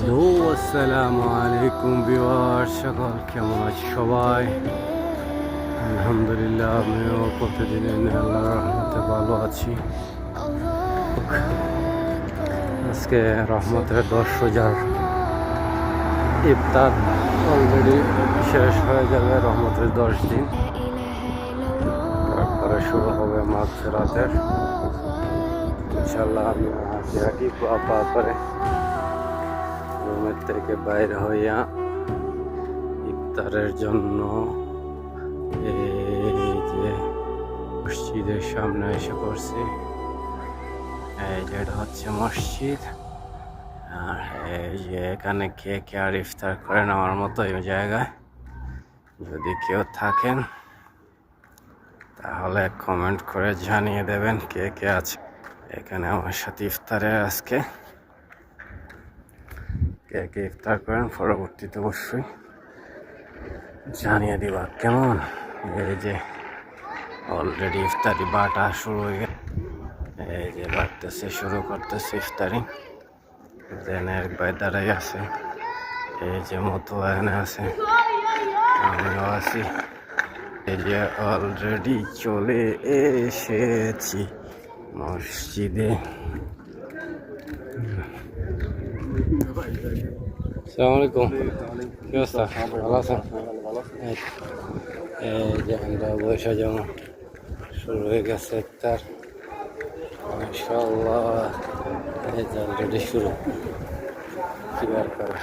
Hello, আসসালামু আলাইকুম viewers, সকল কেমন আছে সবাই? আলহামদুলিল্লাহ, আমিও প্রতিদিন আল্লাহর রহমতে ভালো আছি। আজকে রহমতের 10 রোজার ইফতার অলরেডি শেষ হয়ে যাবে। রহমতের 10 দিন, তারপরে শুরু হবে মাগফিরাতের। ইনশাল্লাহ আমি হাঁটি পা করে রুমের থেকে বাইরে হইয়া ইফতারের জন্য এই যে মসজিদের সামনে এসে পড়ছি। এই যে এটা হচ্ছে মসজিদ, আর এই যে এখানে কে কে আর ইফতার করেন আমার মতো এই জায়গায়, যদি কেউ থাকেন তাহলে কমেন্ট করে জানিয়ে দেবেন কে কে আছে এখানে আমার সাথে ইফতারে। আজকে কে কে ইফতার করেন পরবর্তীতে অবশ্যই জানিয়ে দিবা কেমন। এই যে অলরেডি ইফতারি বাটা শুরু হয়ে গেছে। এই যে বাড়তেছে, শুরু করতেছে ইফতারি। দেন এক ভাই দাঁড়াই আছে, এই যে মতো এখানে আছে, আমিও আছি। এই যে অলরেডি চলে এসেছি মসজিদে। আসসালামু আলাইকুম, কি অবস্থা? ভালো আছেন? এই যে আমরা বৈশা যেমন শুরু হয়ে গেছে ইফতার মাশাআল্লাহ। এই যে অলরেডি শুরু কি আর করে।